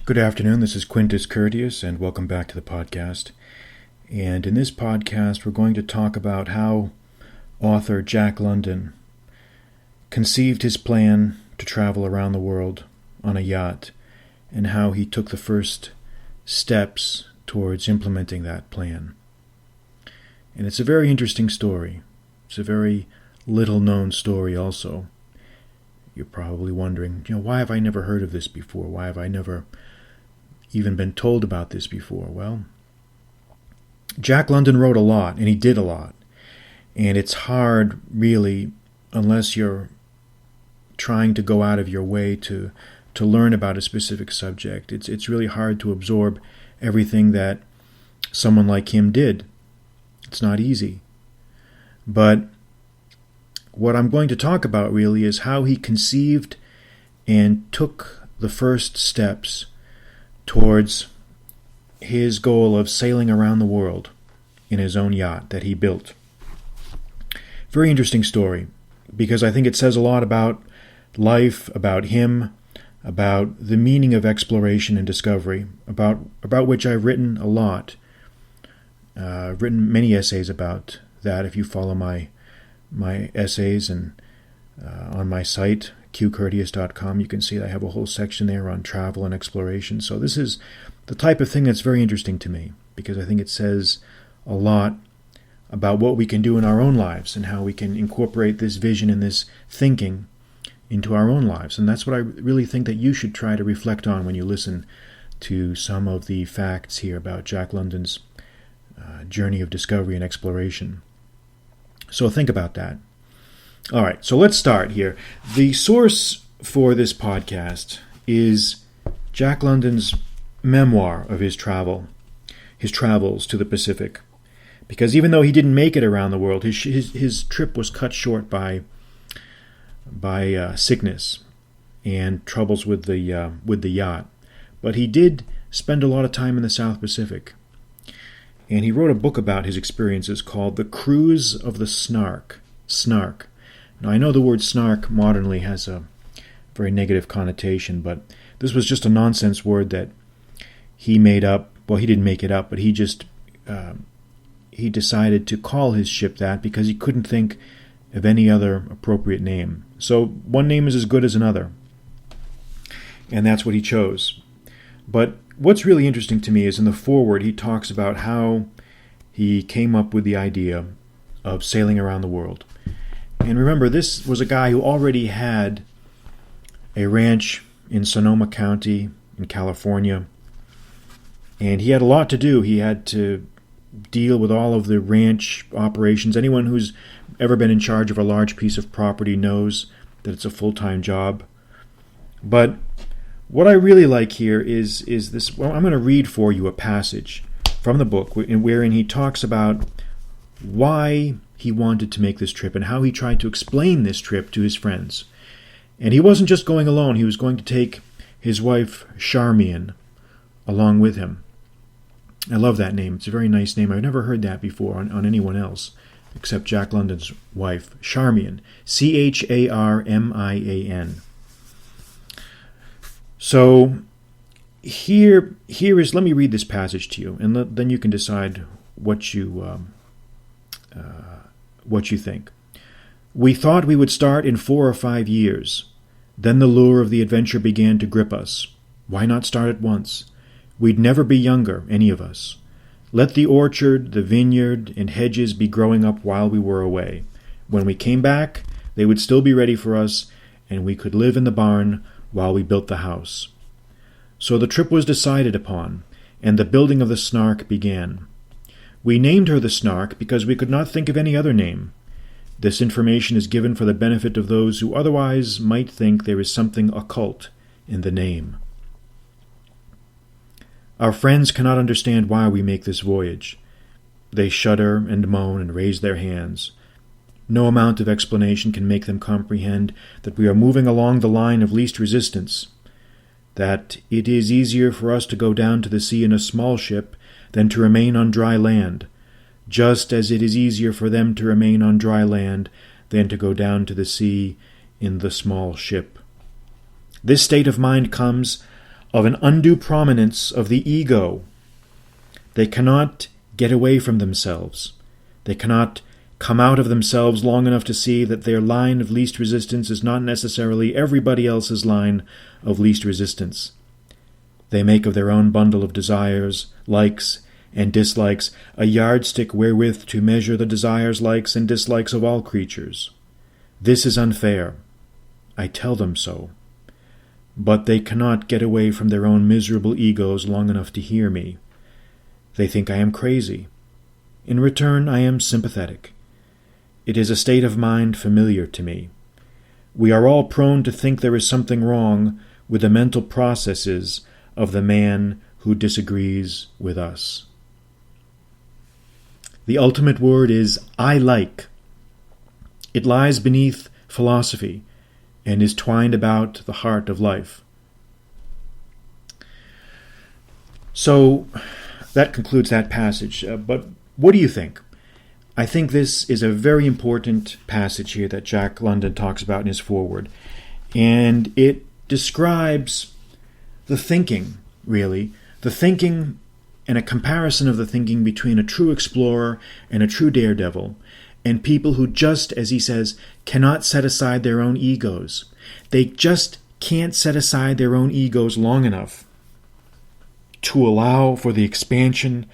Good afternoon, this is Quintus Curtius, and welcome back to the podcast. And in this podcast, we're going to talk about how author Jack London conceived his plan to travel around the world on a yacht, and how he took the first steps towards implementing that plan. And it's a very interesting story. It's a very little-known story also. You're probably wondering, why have I never heard of this before? Why have I never even been told about this before? Well, Jack London wrote a lot, and he did a lot. And it's hard, really, unless you're trying to go out of your way to learn about a specific subject. It's really hard to absorb everything that someone like him did. It's not easy. But what I'm going to talk about, really, is how he conceived and took the first steps towards his goal of sailing around the world in his own yacht that he built. Very interesting story, because I think it says a lot about life, about him, about the meaning of exploration and discovery, about which I've written a lot. I've written many essays about that. If you follow my essays and on my site, qcurtius.com, you can see I have a whole section there on travel and exploration. So this is the type of thing that's very interesting to me, because I think it says a lot about what we can do in our own lives and how we can incorporate this vision and this thinking into our own lives. And that's what I really think that you should try to reflect on when you listen to some of the facts here about Jack London's journey of discovery and exploration. So think about that. All right, so let's start here. The source for this podcast is Jack London's memoir of his travels to the Pacific. Because even though he didn't make it around the world, his trip was cut short by sickness and troubles with the yacht. But he did spend a lot of time in the South Pacific. And he wrote a book about his experiences called The Cruise of the Snark. Snark. Now, I know the word snark modernly has a very negative connotation, but this was just a nonsense word that he made up. Well, he didn't make it up, but he decided to call his ship that because he couldn't think of any other appropriate name. So one name is as good as another, and that's what he chose. But what's really interesting to me is in the foreword, he talks about how he came up with the idea of sailing around the world. And remember, this was a guy who already had a ranch in Sonoma County in California, and he had a lot to do. He had to deal with all of the ranch operations. Anyone who's ever been in charge of a large piece of property knows that it's a full-time job. But what I really like here is this. Well, I'm going to read for you a passage from the book wherein he talks about why he wanted to make this trip and how he tried to explain this trip to his friends. And he wasn't just going alone. He was going to take his wife, Charmian, along with him. I love that name. It's a very nice name. I've never heard that before on anyone else except Jack London's wife, Charmian. Charmian. So here is, let me read this passage to you, and then you can decide what you think. We thought we would start in 4 or 5 years. Then the lure of the adventure began to grip us. Why not start at once? We'd never be younger, any of us. Let the orchard, the vineyard, and hedges be growing up while we were away. When we came back, they would still be ready for us, and we could live in the barn while we built the house. So the trip was decided upon, and the building of the Snark began. We named her the Snark because we could not think of any other name. This information is given for the benefit of those who otherwise might think there is something occult in the name. Our friends cannot understand why we make this voyage. They shudder and moan and raise their hands. No amount of explanation can make them comprehend that we are moving along the line of least resistance, that it is easier for us to go down to the sea in a small ship than to remain on dry land, just as it is easier for them to remain on dry land than to go down to the sea in the small ship. This state of mind comes of an undue prominence of the ego. They cannot get away from themselves. They cannot come out of themselves long enough to see that their line of least resistance is not necessarily everybody else's line of least resistance. They make of their own bundle of desires, likes, and dislikes a yardstick wherewith to measure the desires, likes, and dislikes of all creatures. This is unfair. I tell them so. But they cannot get away from their own miserable egos long enough to hear me. They think I am crazy. In return, I am sympathetic. It is a state of mind familiar to me. We are all prone to think there is something wrong with the mental processes of the man who disagrees with us. The ultimate word is I like. It lies beneath philosophy and is twined about the heart of life. So that concludes that passage. But what do you think? I think this is a very important passage here that Jack London talks about in his foreword. And it describes the thinking, really. The thinking and a comparison of the thinking between a true explorer and a true daredevil, and people who just, as he says, cannot set aside their own egos. They just can't set aside their own egos long enough to allow for the expansion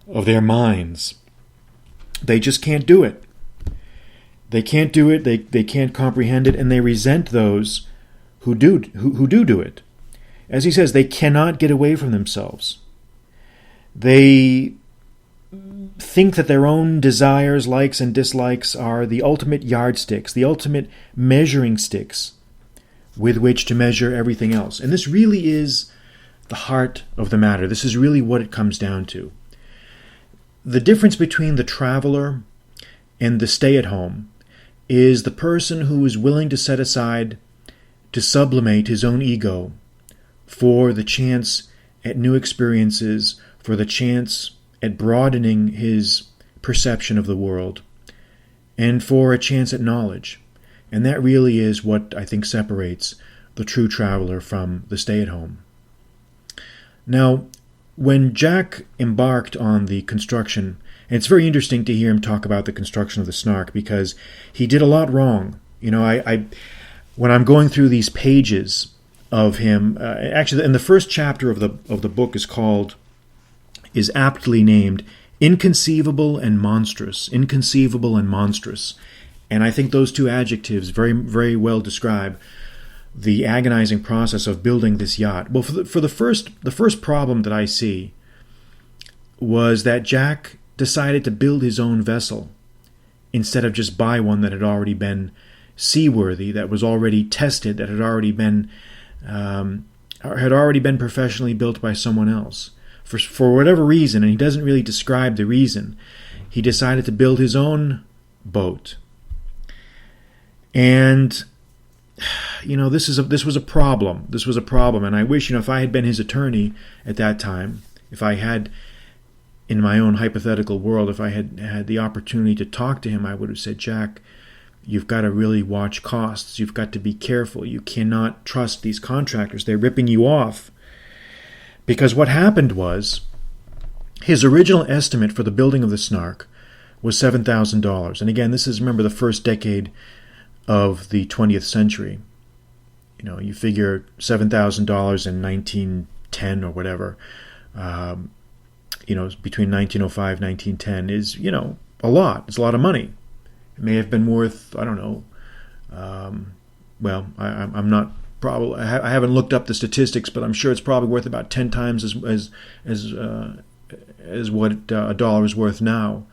of their minds. They just can't do it. They can't do it, they can't comprehend it, and they resent those who do it. As he says, they cannot get away from themselves. They think that their own desires, likes, and dislikes are the ultimate yardsticks, the ultimate measuring sticks with which to measure everything else. And this really is the heart of the matter. This is really what it comes down to. The difference between the traveler and the stay-at-home is the person who is willing to set aside, to sublimate his own ego for the chance at new experiences, for the chance at broadening his perception of the world, and for a chance at knowledge. And that really is what I think separates the true traveler from the stay-at-home. Now, when Jack embarked on the construction, and it's very interesting to hear him talk about the construction of the Snark, because he did a lot wrong. You know, I when I'm going through these pages of him, actually, and the first chapter of the book is aptly named Inconceivable and Monstrous. Inconceivable and Monstrous. And I think those two adjectives very, very well describe the agonizing process of building this yacht. Well, for the first problem that I see was that Jack decided to build his own vessel instead of just buy one that had already been seaworthy, that was already tested, that had already been professionally built by someone else. For whatever reason, and he doesn't really describe the reason, he decided to build his own boat. And you know, this was a problem. This was a problem, and I wish, if I had been his attorney at that time, if I had, in my own hypothetical world, if I had had the opportunity to talk to him, I would have said, Jack, you've got to really watch costs. You've got to be careful. You cannot trust these contractors. They're ripping you off. Because what happened was, his original estimate for the building of the Snark was $7,000. And again, this is, remember, the first decade of the 20th century. You know, you figure $7,000 in 1910 or whatever, between 1905 and 1910 is, a lot. It's a lot of money. It may have been worth, I don't know, I'm not probably, I haven't looked up the statistics, but I'm sure it's probably worth about 10 times as what a dollar is worth now.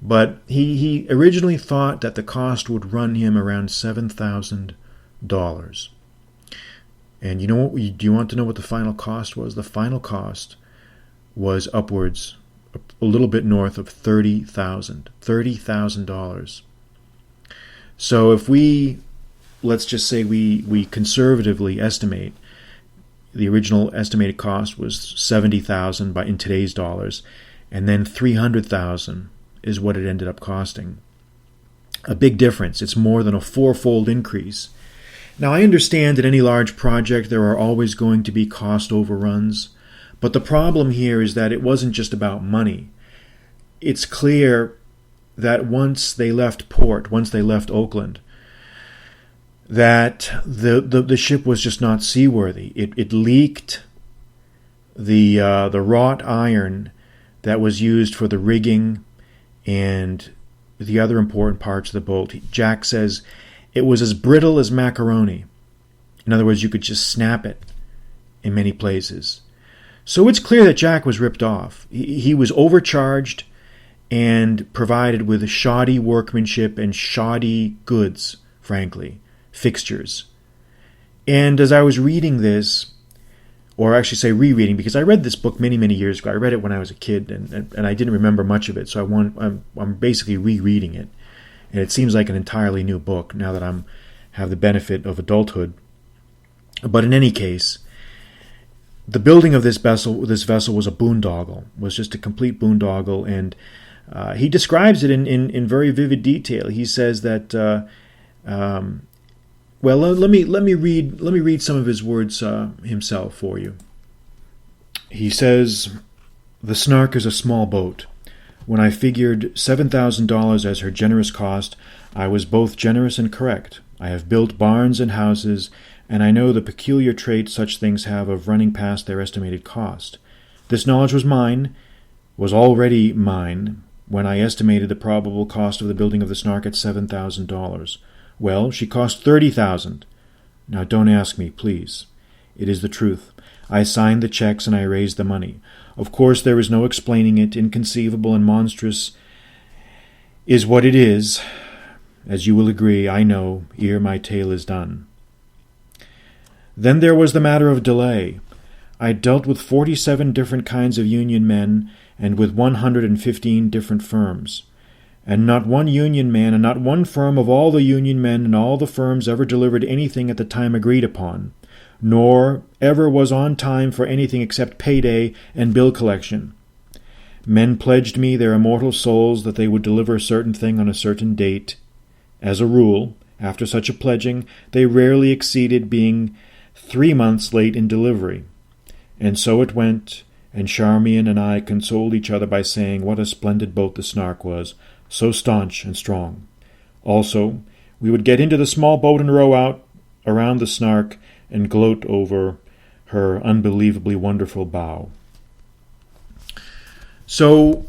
But he originally thought that the cost would run him around $7,000. And you know what? Do you want to know what the final cost was? The final cost was upwards, a little bit north of $30,000. So if let's just say we conservatively estimate, the original estimated cost was $70,000 in today's dollars, and then $300,000 is what it ended up costing. A big difference. It's more than a fourfold increase. Now, I understand that any large project there are always going to be cost overruns, but the problem here is that it wasn't just about money. It's clear that once they left port, once they left Oakland, that the ship was just not seaworthy. It leaked the wrought iron that was used for the rigging and the other important parts of the boat. Jack says it was as brittle as macaroni. In other words, you could just snap it in many places. So it's clear that Jack was ripped off. He was overcharged and provided with shoddy workmanship and shoddy goods, frankly, fixtures. And as I was reading this, or actually say rereading, because I read this book many, many years ago. I read it when I was a kid, and I didn't remember much of it, so I'm basically rereading it. And it seems like an entirely new book now that I'm have the benefit of adulthood. But in any case, the building of this vessel was a boondoggle, was just a complete boondoggle, and he describes it in very vivid detail. He says that, well, let me read some of his words himself for you. He says, "The Snark is a small boat. When I figured $7,000 as her generous cost, I was both generous and correct. I have built barns and houses, and I know the peculiar trait such things have of running past their estimated cost. This knowledge was already mine, when I estimated the probable cost of the building of the Snark at $7,000. Well, she cost $30,000. Now don't ask me, please. It is the truth. I signed the checks and I raised the money. Of course, there is no explaining it. Inconceivable and monstrous is what it is. As you will agree, I know, ere my tale is done. Then there was the matter of delay. I dealt with 47 different kinds of union men and with 115 different firms. And not one union man and not one firm of all the union men and all the firms ever delivered anything at the time agreed upon, nor ever was on time for anything except payday and bill collection. Men pledged me their immortal souls that they would deliver a certain thing on a certain date. As a rule, after such a pledging, they rarely exceeded being 3 months late in delivery. And so it went, and Charmian and I consoled each other by saying what a splendid boat the Snark was, so staunch and strong. Also, we would get into the small boat and row out around the Snark and gloat over her unbelievably wonderful bow." So,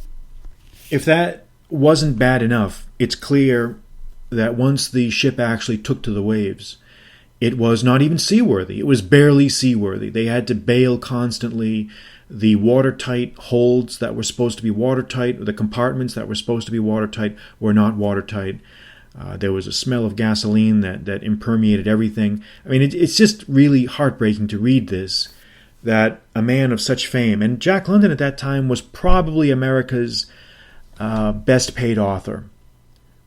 if that wasn't bad enough, it's clear that once the ship actually took to the waves, it was not even seaworthy. It was barely seaworthy. They had to bail constantly. The watertight holds that were supposed to be watertight, the compartments that were supposed to be watertight, were not watertight. There was a smell of gasoline that impermeated everything. I mean, it's just really heartbreaking to read this, that a man of such fame, and Jack London at that time was probably America's best paid author,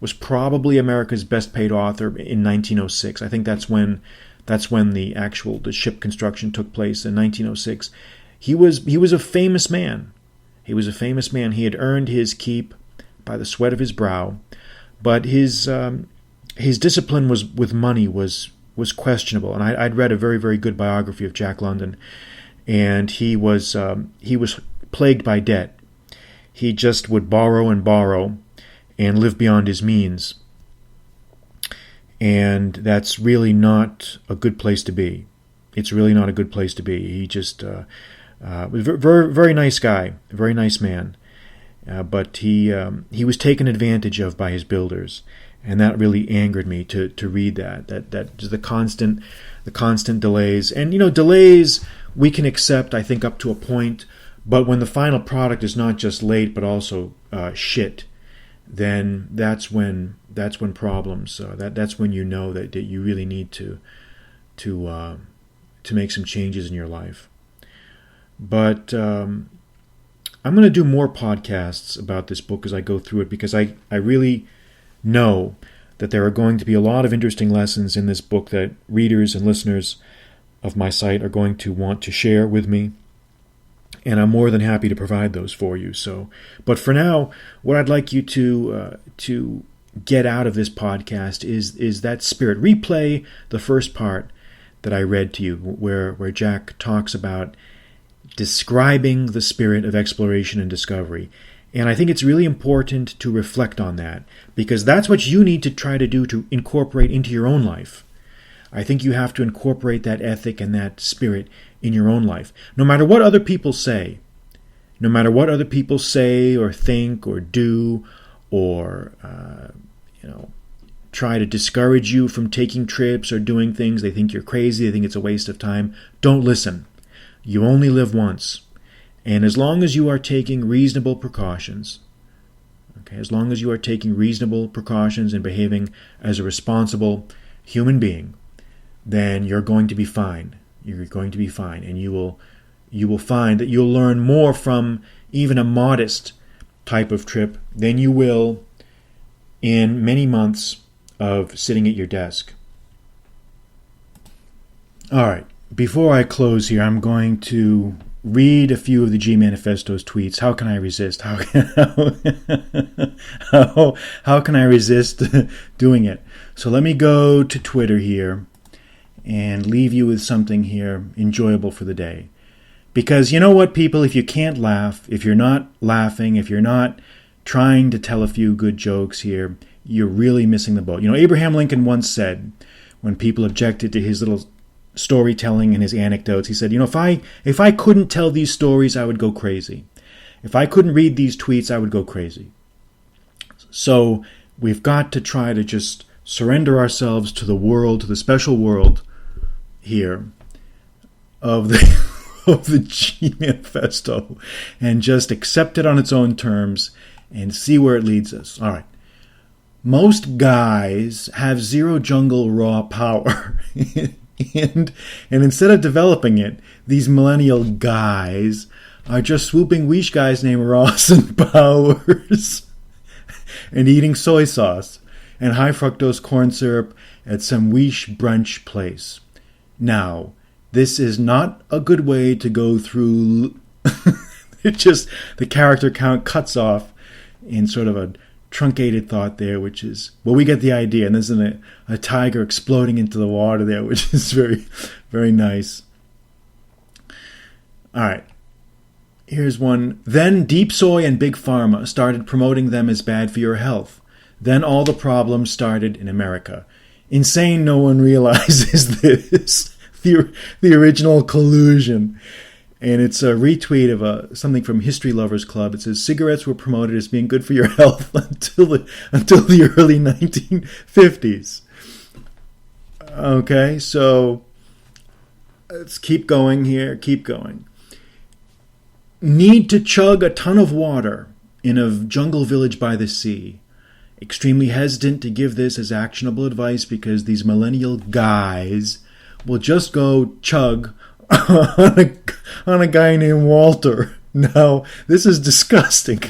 in 1906. I think that's when the ship construction took place in 1906. He was a famous man. He was a famous man. He had earned his keep by the sweat of his brow, but his discipline with money was questionable. And I'd read a very, very good biography of Jack London, and he was plagued by debt. He just would borrow and borrow and live beyond his means. And that's really not a good place to be. It's really not a good place to be. He just was a very, very nice guy, a very nice man. But he was taken advantage of by his builders, and that really angered me to read that the constant delays. And delays we can accept, I think, up to a point. But when the final product is not just late but also shit, then that's when problems. That's when you know that you really need to make some changes in your life. But I'm going to do more podcasts about this book as I go through it, because I really know that there are going to be a lot of interesting lessons in this book that readers and listeners of my site are going to want to share with me. And I'm more than happy to provide those for you. But for now, what I'd like you to get out of this podcast is that spirit. Replay the first part that I read to you, where Jack talks about describing the spirit of exploration and discovery. And I think it's really important to reflect on that, because that's what you need to try to do to incorporate into your own life. I think you have to incorporate that ethic and that spirit in your own life. No matter what other people say, or think or do, or try to discourage you from taking trips or doing things. They think you're crazy. They think it's a waste of time. Don't listen. You only live once. And as long as you are taking reasonable precautions, and behaving as a responsible human being, then you're going to be fine. You're going to be fine. And you will find that you'll learn more from even a modest type of trip than you will in many months of sitting at your desk. All right. Before I close here, I'm going to read a few of the G Manifesto's tweets. How can I resist? How can I resist doing it? So let me go to Twitter here and leave you with something here enjoyable for the day. Because you know what, people? If you can't laugh, if you're not laughing, if you're not trying to tell a few good jokes here, you're really missing the boat. Abraham Lincoln once said, when people objected to his little storytelling and his anecdotes, he said, if I couldn't tell these stories, I would go crazy. If I couldn't read these tweets, I would go crazy. So we've got to try to just surrender ourselves to the world, to the special world here of the G Manifesto, and just accept it on its own terms and see where it leads us. All right. Most guys have zero jungle raw power. And instead of developing it, these millennial guys are just swooping Weish guys named Ross and Powers and eating soy sauce and high fructose corn syrup at some Weish brunch place. Now, this is not a good way to go through. It just, the character count cuts off in sort of a truncated thought there, which is, well, we get the idea. And there's a tiger exploding into the water there, which is very, very nice. All right. Here's one. Then Deep Soy and Big Pharma started promoting them as bad for your health. Then all the problems started in America. Insane no one realizes this. The original collusion. And it's a retweet of something from History Lovers Club. It says, cigarettes were promoted as being good for your health until the early 1950s. Okay, so let's keep going here. Keep going. Need to chug a ton of water in a jungle village by the sea. Extremely hesitant to give this as actionable advice because these millennial guys will just go chug on a guy named Walter. Now, this is disgusting.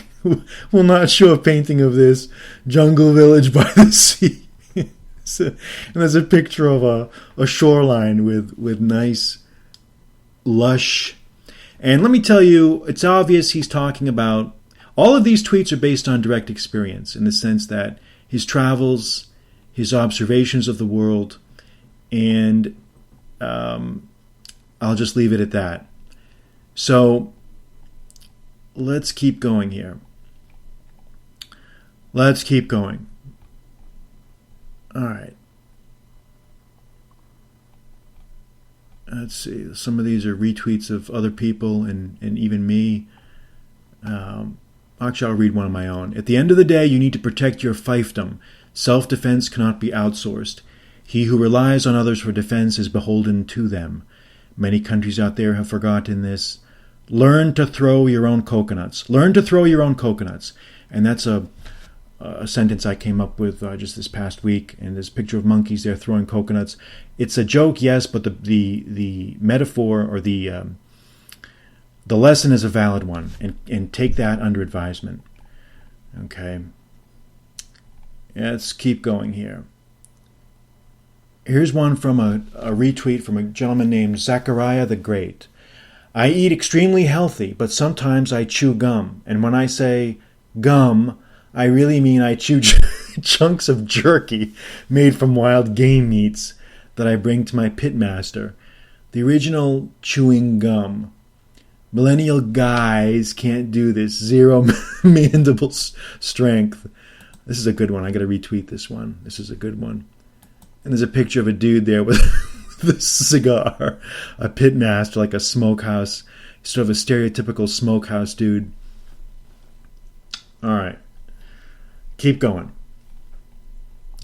We'll not show a painting of this jungle village by the sea. And there's a picture of a shoreline with nice, lush. And let me tell you, it's obvious he's talking about, all of these tweets are based on direct experience in the sense that his travels, his observations of the world, and I'll just leave it at that. So let's keep going here. Let's keep going. All right. Let's see. Some of these are retweets of other people and even me. Actually, I'll read one of my own. At the end of the day, you need to protect your fiefdom. Self-defense cannot be outsourced. He who relies on others for defense is beholden to them. Many countries out there have forgotten this. Learn to throw your own coconuts. Learn to throw your own coconuts. And that's a sentence I came up with just this past week. And there's a picture of monkeys there throwing coconuts. It's a joke, yes, but the metaphor or the lesson is a valid one. And take that under advisement. Okay. Let's keep going here. Here's one from a retweet from a gentleman named Zachariah the Great. I eat extremely healthy, but sometimes I chew gum. And when I say gum, I really mean I chew chunks of jerky made from wild game meats that I bring to my pitmaster. The original chewing gum. Millennial guys can't do this. Zero mandible strength. This is a good one. I got to retweet this one. This is a good one. And there's a picture of a dude there with the cigar. A pitmaster, like a smokehouse. Sort of a stereotypical smokehouse dude. All right. Keep going.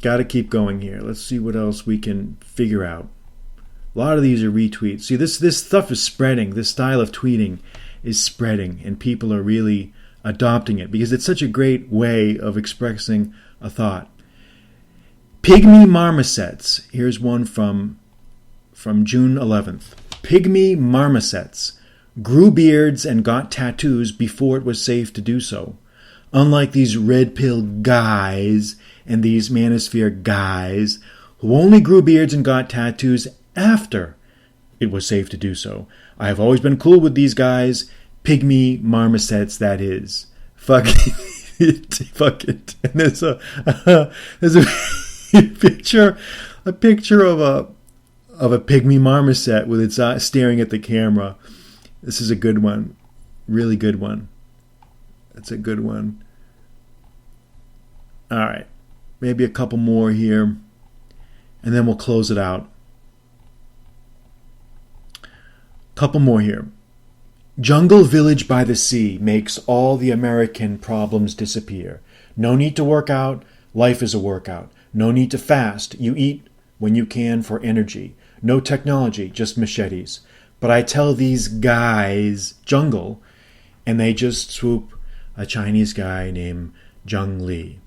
Got to keep going here. Let's see what else we can figure out. A lot of these are retweets. See, this stuff is spreading. This style of tweeting is spreading, and people are really adopting it because it's such a great way of expressing a thought. Pygmy marmosets. Here's one from June 11th. Pygmy marmosets grew beards and got tattoos before it was safe to do so. Unlike these red pill guys and these manosphere guys who only grew beards and got tattoos after it was safe to do so. I have always been cool with these guys. Pygmy marmosets, that is. Fuck it. Fuck it. And there's a picture of a pygmy marmoset with its eye staring at the camera. This is a good one. Really good one. That's a good one. All right. Maybe a couple more here. And then we'll close it out. Couple more here. Jungle village by the sea makes all the American problems disappear. No need to work out. Life is a workout. No need to fast. You eat when you can for energy. No technology, just machetes. But I tell these guys jungle, and they just swoop a Chinese guy named Zheng Li.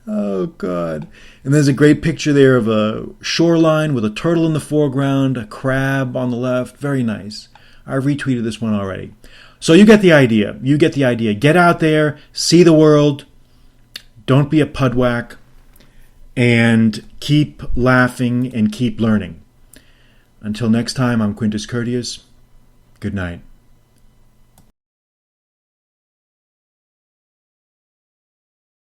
Oh, God. And there's a great picture there of a shoreline with a turtle in the foreground, a crab on the left. Very nice. I've retweeted this one already. So you get the idea. You get the idea. Get out there, see the world. Don't be a pudwack. And keep laughing and keep learning. Until next time, I'm Quintus Curtius. Good night.